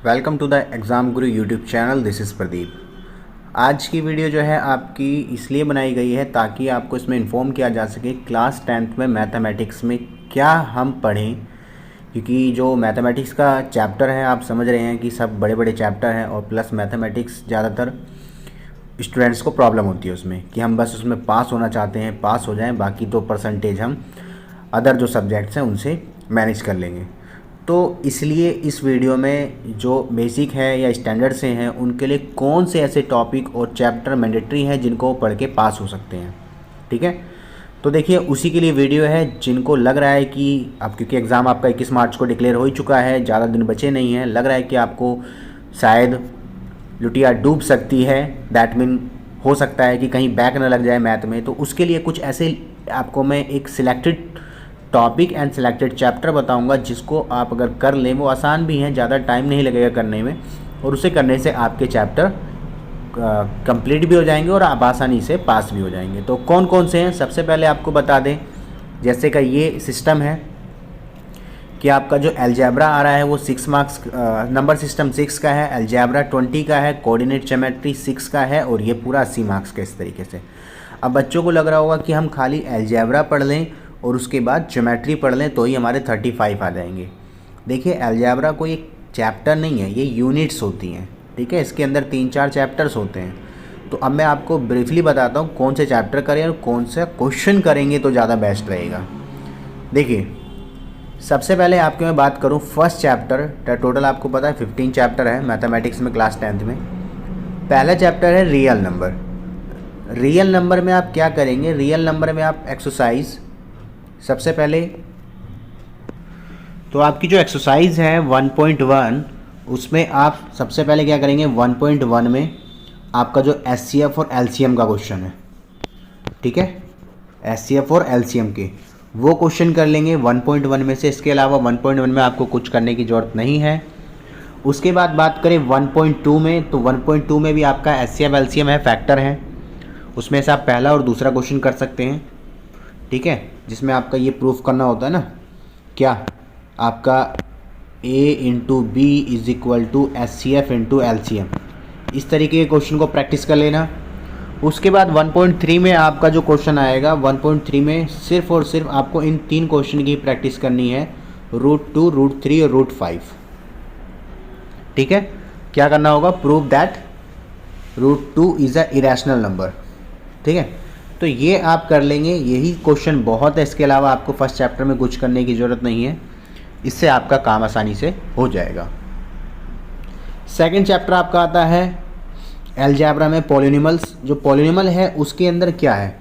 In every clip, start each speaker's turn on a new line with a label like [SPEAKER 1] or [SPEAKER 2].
[SPEAKER 1] Welcome to the exam Guru YouTube channel. This is Pradeep. आज की video जो है आपकी इसलिए बनाई गई है ताकि आपको इसमें इन्फॉर्म किया जा सके क्लास 10th में मैथमेटिक्स में क्या हम पढ़ें, क्योंकि जो मैथमेटिक्स का चैप्टर है आप समझ रहे हैं कि सब बड़े बड़े चैप्टर हैं और प्लस मैथमेटिक्स ज़्यादातर स्टूडेंट्स को प्रॉब्लम होती है उसमें कि हम बस उसमें पास होना चाहते हैं, पास हो जाएं, बाकी तो परसेंटेज हम अदर जो सब्जेक्ट्स हैं उनसे मैनेज कर लेंगे। तो इसलिए इस वीडियो में जो बेसिक है या स्टैंडर्ड से हैं उनके लिए कौन से ऐसे टॉपिक और चैप्टर मैंडेटरी हैं जिनको पढ़ के पास हो सकते हैं। ठीक है, तो देखिए उसी के लिए वीडियो है। जिनको लग रहा है कि अब क्योंकि एग्ज़ाम आपका 21 मार्च को डिक्लेयर हो ही चुका है, ज़्यादा दिन बचे नहीं हैं, लग रहा है कि आपको शायद लुटिया डूब सकती है, दैट मीन हो सकता है कि कहीं बैक ना लग जाए मैथ में, तो उसके लिए कुछ ऐसे आपको मैं एक selected topic and selected chapter बताऊंगा जिसको आप अगर कर लें, वो आसान भी हैं, ज़्यादा टाइम नहीं लगेगा करने में, और उसे करने से आपके चैप्टर कंप्लीट भी हो जाएंगे और आप आसानी से पास भी हो जाएंगे। तो कौन कौन से हैं, सबसे पहले आपको बता दें, जैसे का ये सिस्टम है कि आपका जो अलजेब्रा आ रहा है वो 6 मार्क्स, नंबर सिस्टम 6 का है, अलजेब्रा 20 का है, कोऑर्डिनेट ज्योमेट्री 6 का है और ये पूरा 80 मार्क्स का इस तरीके से। अब बच्चों को लग रहा होगा कि हम खाली अलजेब्रा पढ़ लें और उसके बाद ज्योमेट्री पढ़ लें तो ही हमारे 35 आ जाएंगे। देखिए अलजेब्रा कोई एक चैप्टर नहीं है, ये यूनिट्स होती हैं। ठीक है, इसके अंदर 3-4 चैप्टर्स होते हैं। तो अब मैं आपको ब्रीफली बताता हूँ कौन से चैप्टर करें और कौन सा क्वेश्चन करेंगे तो ज़्यादा बेस्ट रहेगा। देखिए सबसे पहले आपके मैं बात करूँ फर्स्ट चैप्टर, टोटल आपको पता है 15 चैप्टर है मैथमेटिक्स में क्लास 10th में। पहला चैप्टर है रियल नंबर। रियल नंबर में आप क्या करेंगे, रियल नंबर में आप एक्सरसाइज, सबसे पहले तो आपकी जो एक्सरसाइज है 1.1 उसमें आप सबसे पहले क्या करेंगे, 1.1 में आपका जो एचसीएफ और एलसीएम का क्वेश्चन है, ठीक है, एचसीएफ और एलसीएम के वो क्वेश्चन कर लेंगे 1.1 में से। इसके अलावा 1.1 में आपको कुछ करने की ज़रूरत नहीं है। उसके बाद बात करें 1.2 में, तो 1.2 में भी आपका एचसीएफ एलसीएम है, फैक्टर है, उसमें से आप पहला और दूसरा क्वेश्चन कर सकते हैं। ठीक है, जिसमें आपका ये प्रूफ करना होता है ना, क्या आपका a into b is equal to HCF into LCM, इस तरीके के क्वेश्चन को प्रैक्टिस कर लेना। उसके बाद 1.3 में आपका जो क्वेश्चन आएगा, 1.3 में सिर्फ और सिर्फ आपको इन 3 क्वेश्चन की प्रैक्टिस करनी है, √2, √3 और √5। ठीक है, क्या करना होगा, prove that √2 is a irrational number. ठीक है, तो ये आप कर लेंगे, यही क्वेश्चन बहुत है, इसके अलावा आपको फर्स्ट चैप्टर में कुछ करने की ज़रूरत नहीं है, इससे आपका काम आसानी से हो जाएगा। सेकंड चैप्टर आपका आता है अलजेब्रा में पॉलिनॉमियल्स। जो पॉलिनॉमियल है उसके अंदर क्या है,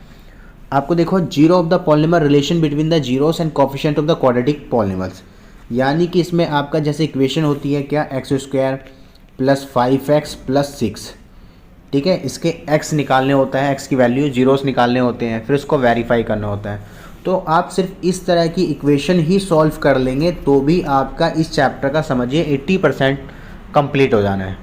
[SPEAKER 1] आपको देखो zero of the polynomial relation between the zeros and coefficient of the quadratic polynomials, यानी कि इसमें आपका जैसे इक्वेशन होती है क्या, x² + 5x + 6। ठीक है, इसके x निकालने होता है, x की वैल्यू, जीरोस निकालने होते हैं, फिर उसको वेरीफाई करना होता है। तो आप सिर्फ इस तरह की इक्वेशन ही सॉल्व कर लेंगे तो भी आपका इस चैप्टर का समझिए 80% कंप्लीट हो जाना है।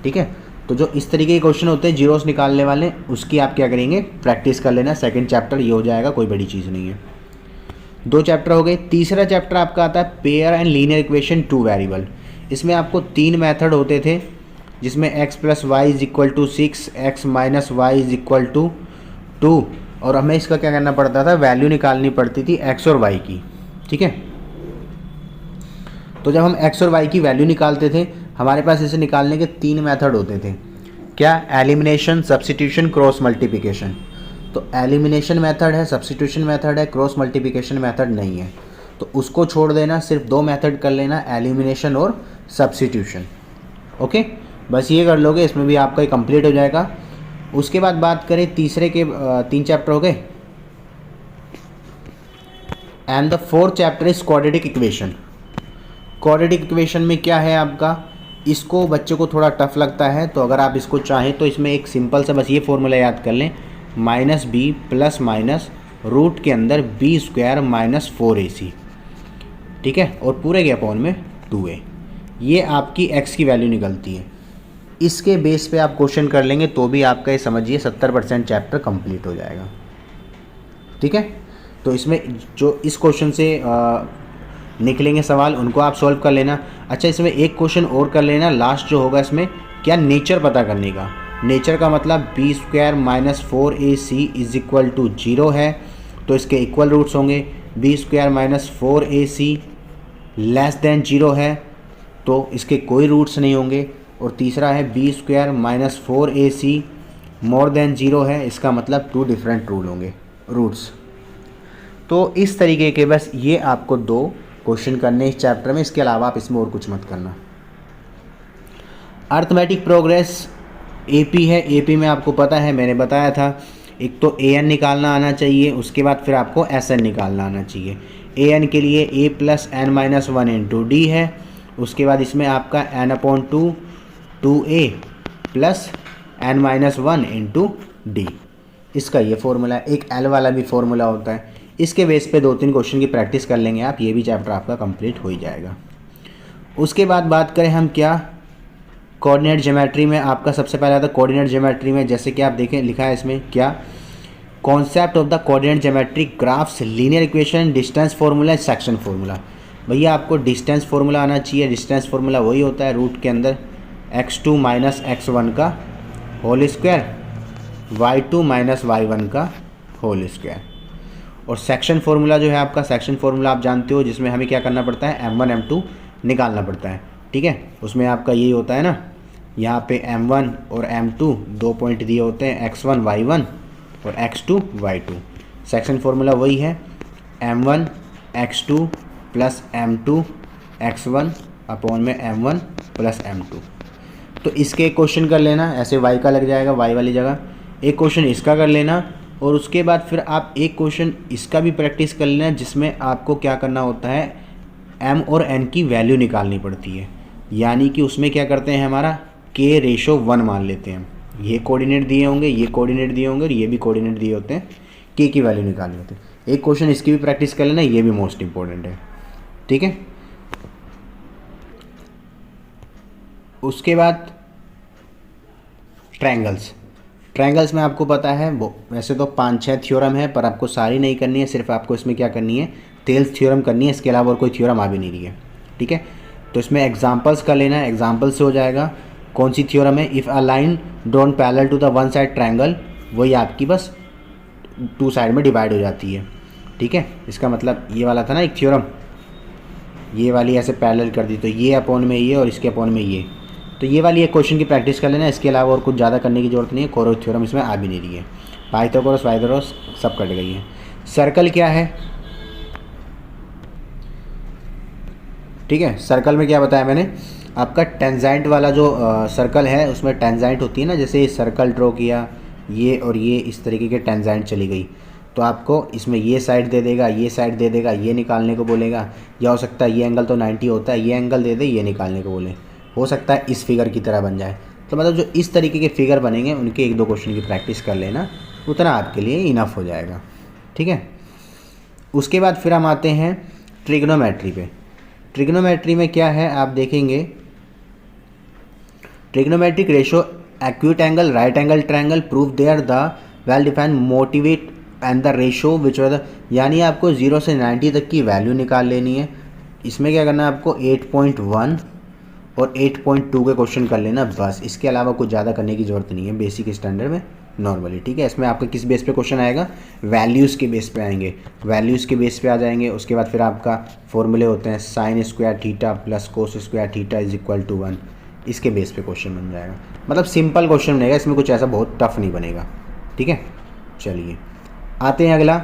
[SPEAKER 1] ठीक है, तो जो इस तरीके के क्वेश्चन होते हैं जीरोस निकालने वाले, उसकी आप क्या करेंगे, प्रैक्टिस कर लेना। सेकंड चैप्टर ये हो जाएगा, कोई बड़ी चीज़ नहीं है। 2 चैप्टर हो गए। तीसरा चैप्टर आपका आता है pair and linear equation 2 variable. इसमें आपको 3 मेथड होते थे, जिसमें x + y = 6, x - y = 2, और हमें इसका क्या करना पड़ता था, वैल्यू निकालनी पड़ती थी x और y की। ठीक है, तो जब हम x और y की वैल्यू निकालते थे, हमारे पास इसे निकालने के 3 मेथड होते थे, क्या, एलिमिनेशन, सब्स्टिट्यूशन, क्रॉस मल्टीप्लिकेशन। तो एलिमिनेशन मेथड है, सब्स्टिट्यूशन मेथड है, क्रॉस मल्टीप्लिकेशन मेथड नहीं है, तो उसको छोड़ देना, सिर्फ 2 मेथड कर लेना, एलिमिनेशन और सब्स्टिट्यूशन। ओके, बस ये कर लोगे, इसमें भी आपका कंप्लीट हो जाएगा। उसके बाद बात करें तीसरे के 3 चैप्टर हो गए, and the 4th chapter is quadratic equation. Quadratic equation में क्या है आपका, इसको बच्चों को थोड़ा टफ लगता है, तो अगर आप इसको चाहें तो इसमें एक सिंपल सा बस ये फॉर्मूला याद कर लें, -b + रूट के अंदर b² - 4ac। ठीक है, और पूरे के अपॉन में 2a, ये आपकी x की वैल्यू निकलती है। इसके बेस पे आप क्वेश्चन कर लेंगे तो भी आपका ये समझिए 70% चैप्टर कंप्लीट हो जाएगा। ठीक है, तो इसमें जो इस क्वेश्चन से निकलेंगे सवाल, उनको आप सॉल्व कर लेना। अच्छा, इसमें एक क्वेश्चन और कर लेना लास्ट जो होगा इसमें, क्या नेचर पता करने का। नेचर का मतलब b square minus 4ac is equal to 0 है, तो इसके इक्वल रूट्स होंगे। B square minus 4ac less than 0 है, तो इसके कोई रूट्स नहीं होंगे। और तीसरा है b square minus 4ac more than 0 है, इसका मतलब 2 डिफरेंट रूल होंगे रूट्स। तो इस तरीके के बस ये आपको 2 क्वेश्चन करने इस चैप्टर में, इसके अलावा आप इसमें और कुछ मत करना। अर्थमेटिक प्रोग्रेस एपी है, एपी में आपको पता है मैंने बताया था, एक तो an निकालना आना चाहिए, उसके बाद फिर आपको sn निकालना आना चाहिए। an के लिए a plus n minus 1 into d है, उसके बाद इसमें आपका n/2 2a plus n minus 1 into d, इसका ये फॉर्मूला है। एक l वाला भी फॉर्मूला होता है। इसके बेस पे 2-3 क्वेश्चन की प्रैक्टिस कर लेंगे आप, ये भी चैप्टर आपका कंप्लीट हो ही जाएगा। उसके बाद बात करें हम क्या, कोऑर्डिनेट ज्योमेट्री में आपका सबसे पहले आता है कोऑर्डिनेट ज्योमेट्री में, जैसे कि आप देखें लिखा है इसमें क्या, concept of the coordinate geometry graphs linear equation distance formula section formula. भैया आपको डिस्टेंस फार्मूला आना चाहिए। डिस्टेंस फार्मूला वही होता है रूट के अंदर x2 माइनस x1 का whole square, y2 minus y1 का होल स्क्वायर। और सेक्शन फार्मूला जो है आपका, सेक्शन फार्मूला आप जानते हो, जिसमें हमें क्या करना पड़ता है, m1 m2 निकालना पड़ता है। ठीक है, उसमें आपका यही होता है ना, यहाँ पे m1 और m2 2 पॉइंट दिए होते हैं, x1 y1 और x2 y2। सेक्शन फार्मूला वही है m1 x2 plus m2 x1 upon में m1 प्लस m2। तो इसके एक क्वेश्चन कर लेना, ऐसे y का लग जाएगा y वाली जगह, एक क्वेश्चन इसका कर लेना, और उसके बाद फिर आप एक क्वेश्चन इसका भी प्रैक्टिस कर लेना, जिसमें आपको क्या करना होता है, m और n की वैल्यू निकालनी पड़ती है। यानी कि उसमें क्या करते हैं, हमारा k/1 मान लेते हैं। ये कोऑर्डिनेट दिए होंगे, ये कोऑर्डिनेट दिए होंगे और ये भी कोऑर्डिनेट दिए होते हैं, k की वैल्यू निकालनी होती है। एक क्वेश्चन इसकी भी प्रैक्टिस कर लेना, ये भी मोस्ट इंपॉर्टेंट है। ठीक है, उसके बाद ट्रायंगल्स। ट्रायंगल्स में आपको पता है वो वैसे तो 5-6 थ्योरम है, पर आपको सारी नहीं करनी है, सिर्फ आपको इसमें क्या करनी है, टेल्स थ्योरम करनी है, इसके अलावा और कोई थ्योरम आ भी नहीं रही है। ठीक है, तो इसमें एग्जांपल्स कर लेना है, एग्जांपल से हो जाएगा। कौन सी थ्योरम है, if a line drawn parallel to the one side triangle, वही आपकी बस 2 साइड में डिवाइड हो जाती है। ठीक है, इसका मतलब ये वाला था ना एक थ्योरम, ये वाली ऐसे पैरेलल कर दी, तो ये अपॉन में ये और इसके अपॉन में ये, तो ये वाली एक क्वेश्चन की प्रैक्टिस कर लेना। इसके अलावा और कुछ ज़्यादा करने की जरूरत नहीं है। कोरो थ्योरम इसमें आ भी नहीं रही है, पाइथागोरस वाइथागोरस सब कट गई है। सर्कल क्या है, ठीक है, सर्कल में क्या बताया मैंने, आपका टेंजेंट वाला जो सर्कल है उसमें टेंजेंट होती है ना, जैसे सर्कल ड्रॉ किया, ये और ये इस तरीके के टेंजेंट चली गई, तो आपको इसमें ये साइड दे देगा, ये साइड दे देगा, ये निकालने को बोलेगा, या हो सकता है ये एंगल तो 90 होता है, ये एंगल दे दे, ये निकालने को बोले, हो सकता है इस फिगर की तरह बन जाए। तो मतलब जो इस तरीके के फिगर बनेंगे उनके 1-2 क्वेश्चन की प्रैक्टिस कर लेना, उतना आपके लिए इनफ हो जाएगा। ठीक है, उसके बाद फिर हम आते हैं ट्रिग्नोमेट्री पे। ट्रिग्नोमेट्री में क्या है आप देखेंगे, trigonometric ratio acute angle right angle triangle prove there the well defined motivate and the ratio which were the, यानी आपको 0 से 90 तक की वैल्यू निकाल लेनी है। इसमें क्या करना है आपको 8.1 और 8.2 के क्वेश्चन कर लेना बस, इसके अलावा कुछ ज़्यादा करने की ज़रूरत नहीं है बेसिक स्टैंडर्ड में नॉर्मली। ठीक है, इसमें आपका किस बेस पे क्वेश्चन आएगा, वैल्यूज़ के बेस पे आएंगे, वैल्यूज़ के बेस पे आ जाएंगे। उसके बाद फिर आपका फॉर्मूले होते हैं sine square theta plus cos square theta is equal to 1, इसके बेस पे क्वेश्चन बन जाएगा। मतलब सिंपल क्वेश्चन बनेगा, इसमें कुछ ऐसा बहुत टफ नहीं बनेगा। ठीक है, चलिए आते हैं अगला,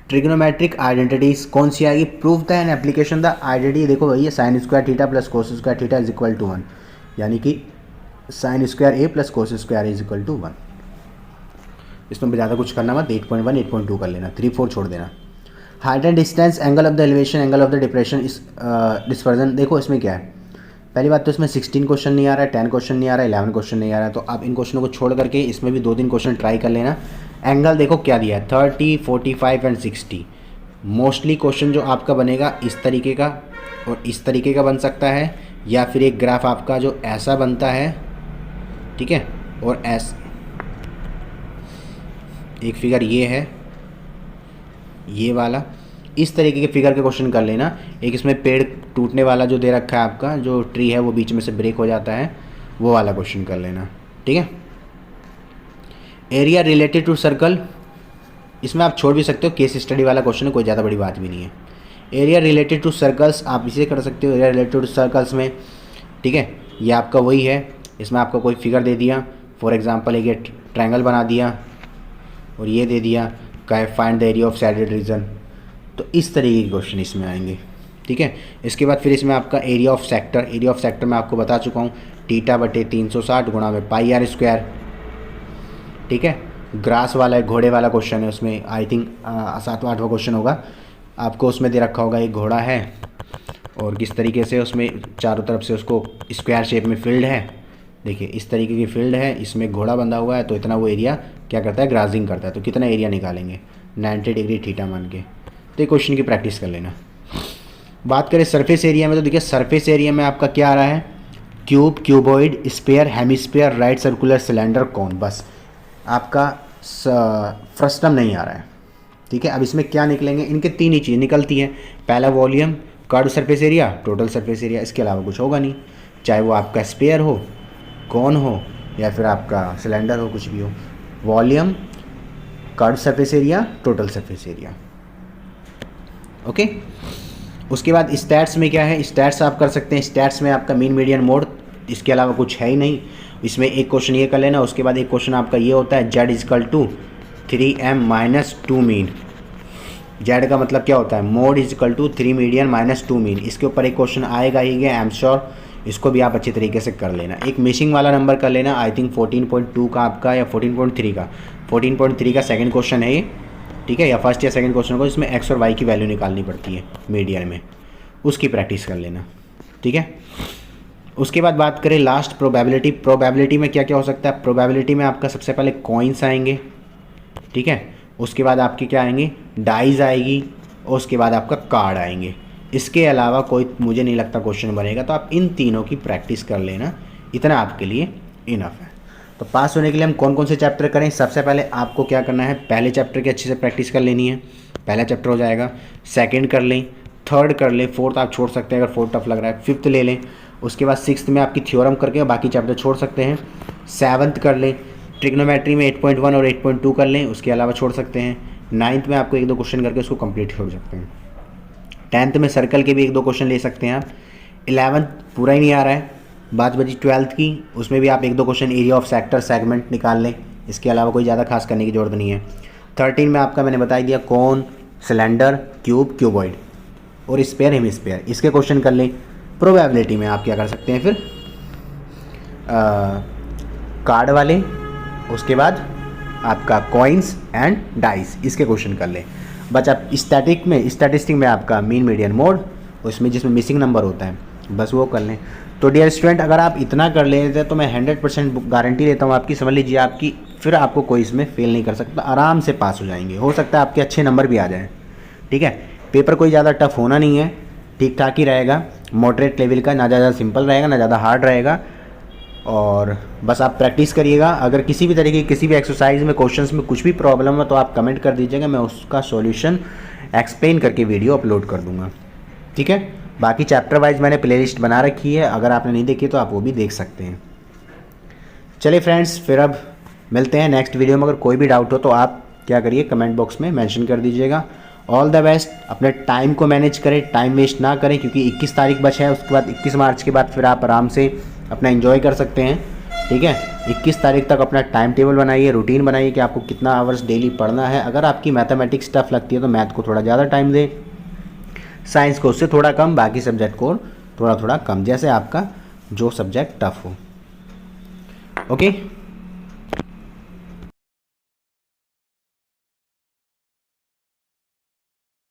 [SPEAKER 1] ट्रिग्नोमेट्रिक आइडेंटिटीज कौन सी आएगी, prove the an application the identity. देखो भैया sine square theta plus cos square theta is equal to 1, यानी कि sine square A plus cos square is equal to 1। इसमें ज़्यादा कुछ करना मत, 8.1 8.2 कर लेना, 3-4 छोड़ देना। Height and distance, angle of the elevation, angle of the depression, इस डिस्पर्जन। देखो इसमें क्या है, पहली बात तो इसमें 16 क्वेश्चन नहीं आ रहा है, 10 क्वेश्चन नहीं आ रहा है, 11 क्वेश्चन नहीं आ रहा है, तो आप इन क्वेश्चनों को छोड़ करके इसमें भी 2-3 क्वेश्चन ट्राई कर लेना। एंगल देखो क्या दिया है, 30, 45 एंड 60। मोस्टली क्वेश्चन जो आपका बनेगा इस तरीके का और इस तरीके का बन सकता है, या फिर एक ग्राफ आपका जो ऐसा बनता है, ठीक है, और एक फिगर ये है, ये वाला, इस तरीके के फिगर के क्वेश्चन कर लेना। एक इसमें पेड़ टूटने वाला जो दे रखा है आपका, जो ट्री है वो बीच में से ब्रेक हो जाता है, वो वाला क्वेश्चन कर लेना, ठीक है। एरिया रिलेटेड टू सर्कल, इसमें आप छोड़ भी सकते हो, केस स्टडी वाला क्वेश्चन है, कोई ज़्यादा बड़ी बात भी नहीं है। एरिया रिलेटेड टू सर्कल्स आप इसे कर सकते हो, एरिया रिलेटेड टू सर्कल्स में, ठीक है। ये आपका वही है, इसमें आपका कोई फिगर दे दिया, फॉर एग्जांपल एक ये ट्रायंगल बना दिया और ये दे दिया का find the area of shaded region, तो इस तरीके के क्वेश्चन इसमें आएंगे, ठीक है। इसके बाद फिर इसमें आपका area of sector, area of sector मैं आपको बता चुका हूँ, θ/360 गुणा में πr², ठीक है। ग्रास वाला है, घोड़े वाला क्वेश्चन है, उसमें आई थिंक 7वां-8वां क्वेश्चन होगा, आपको उसमें दे रखा होगा एक घोड़ा है और किस तरीके से उसमें चारों तरफ से उसको स्क्वायर शेप में फील्ड है, देखिए इस तरीके की फील्ड है, इसमें घोड़ा बंधा हुआ है, तो इतना वो एरिया क्या करता है, ग्रासिंग करता है, तो कितना एरिया निकालेंगे 90 डिग्री थीटा मान के। तो ये क्वेश्चन की प्रैक्टिस कर लेना। बात करें सरफेस एरिया में, तो देखिए सरफेस एरिया में आपका क्या आ रहा है, cube, cuboid, sphere, hemisphere, right circular, cylinder, कौन, बस आपका फ्रस्टम नहीं आ रहा है, ठीक है। अब इसमें क्या निकलेंगे, इनके 3 ही चीज़ निकलती हैं, पहला volume, curve surface area, total surface area, इसके अलावा कुछ होगा नहीं, चाहे वो आपका स्फीयर हो, कौन हो या फिर आपका सिलेंडर हो, कुछ भी हो। Volume, curve surface area, total surface area, okay. उसके बाद स्टैट्स में क्या है, स्टैट्स आप कर सकते हैं, स्टैट्स में आपका मीन मीडियन मोड, इसके अलावा कुछ है ही नहीं। इसमें एक क्वेश्चन ये कर लेना, उसके बाद एक क्वेश्चन आपका ये होता है Z=3m-2 मीन। जेड का मतलब क्या होता है, मोड =3 मीडियन माइनस 2 मीन। इसके ऊपर एक क्वेश्चन आएगा ही गया, आई एम श्योर, इसको भी आप अच्छे तरीके से कर लेना। एक मिसिंग वाला नंबर कर लेना, आई थिंक 14.2 का आपका या 14.3 का सेकंड क्वेश्चन है ये, ठीक है, या फर्स्ट या सेकंड क्वेश्चन को, इसमें एक्स और वाई की वैल्यू निकालनी पड़ती है मीडियन में, उसकी प्रैक्टिस कर लेना, ठीक है। उसके बाद बात करें लास्ट प्रोबेबिलिटी। प्रोबेबिलिटी में क्या क्या हो सकता है, प्रोबेबिलिटी में आपका सबसे पहले कॉइन्स आएंगे, ठीक है, उसके बाद आपके क्या आएंगे, डाइज आएगी, और उसके बाद आपका कार्ड आएंगे। इसके अलावा कोई मुझे नहीं लगता क्वेश्चन बनेगा, तो आप इन तीनों की प्रैक्टिस कर लेना, इतना आपके लिए इनफ है। तो पास होने के लिए हम कौन कौन से चैप्टर करें, सबसे पहले आपको क्या करना है, पहले चैप्टर की अच्छे से प्रैक्टिस कर लेनी है, पहला चैप्टर हो जाएगा, सेकंड कर लें, थर्ड कर लें, फोर्थ आप छोड़ सकते हैं अगर फोर्थ टफ लग रहा है, फिफ्थ ले लें, उसके बाद सिक्स्थ में आपकी थ्योरम करके बाकी चैप्टर छोड़ सकते हैं, सेवन्थ कर लें, ट्रिग्नोमेट्री में 8.1 और 8.2 कर लें, उसके अलावा छोड़ सकते हैं, नाइन्थ में आपको 1-2 क्वेश्चन करके उसको कंप्लीट छोड़ सकते हैं, 10th में सर्कल के भी 1-2 क्वेश्चन ले सकते हैं आप, 11th पूरा ही नहीं आ रहा है, बात बची 12th की, उसमें भी आप 1-2 question area of sector segment निकाल लें, इसके अलावा कोई ज़्यादा खास करने की जरूरत नहीं है। 13 में आपका मैंने बता दिया कौन, सिलेंडर, क्यूब, क्यूबॉइड और स्पेयर, हेमिस्फीयर, इसके क्वेश्चन कर लें। प्रोबेबिलिटी में आप क्या कर सकते हैं फिर, कार्ड वाले, उसके बाद आपका कॉइन्स एंड डाइस, इसके क्वेश्चन कर लें। बचा स्टैटिस्टिक में आपका मीन मीडियन मोड, उसमें जिसमें मिसिंग नंबर होता है, बस वो कर लें। तो डियर स्टूडेंट, अगर आप इतना कर लेते हैं तो मैं 100% गारंटी देता हूँ आपकी, समझ लीजिए आपकी, फिर आपको कोई इसमें फेल नहीं कर सकता, आराम से पास हो जाएंगे, हो सकता है आपके अच्छे नंबर भी आ जाएँ, ठीक है। पेपर कोई ज़्यादा टफ होना नहीं है, ठीक ठाक ही रहेगा, मॉडरेट लेवल का, ना ज़्यादा सिंपल रहेगा ना ज़्यादा हार्ड रहेगा, और बस आप प्रैक्टिस करिएगा। अगर किसी भी तरीके की किसी भी एक्सरसाइज में क्वेश्चंस में कुछ भी प्रॉब्लम है तो आप कमेंट कर दीजिएगा, मैं उसका सॉल्यूशन एक्सप्लेन करके वीडियो अपलोड कर दूंगा, ठीक है। बाकी चैप्टर वाइज मैंने प्लेलिस्ट बना रखी है, अगर आपने नहीं देखी तो आप वो भी देख सकते हैं। चलिए फ्रेंड्स, फिर अब मिलते हैं नेक्स्ट वीडियो में। अगर कोई भी डाउट हो तो आप क्या करिए, कमेंट बॉक्स में मेंशन कर दीजिएगा। ऑल द बेस्ट, अपने टाइम को मैनेज करें, टाइम वेस्ट ना करें, क्योंकि 21 तारीख बचा है, उसके बाद 21 मार्च के बाद फिर आप आराम से अपना एंजॉय कर सकते हैं, ठीक है। 21 तारीख तक अपना टाइम टेबल बनाइए, रूटीन बनाइए कि आपको कितना आवर्स डेली पढ़ना है। अगर आपकी मैथमेटिक्स टफ लगती है तो मैथ को थोड़ा ज़्यादा टाइम दें, साइंस को उससे थोड़ा कम, बाकी सब्जेक्ट को थोड़ा थोड़ा कम, जैसे आपका जो सब्जेक्ट टफ हो, ओके।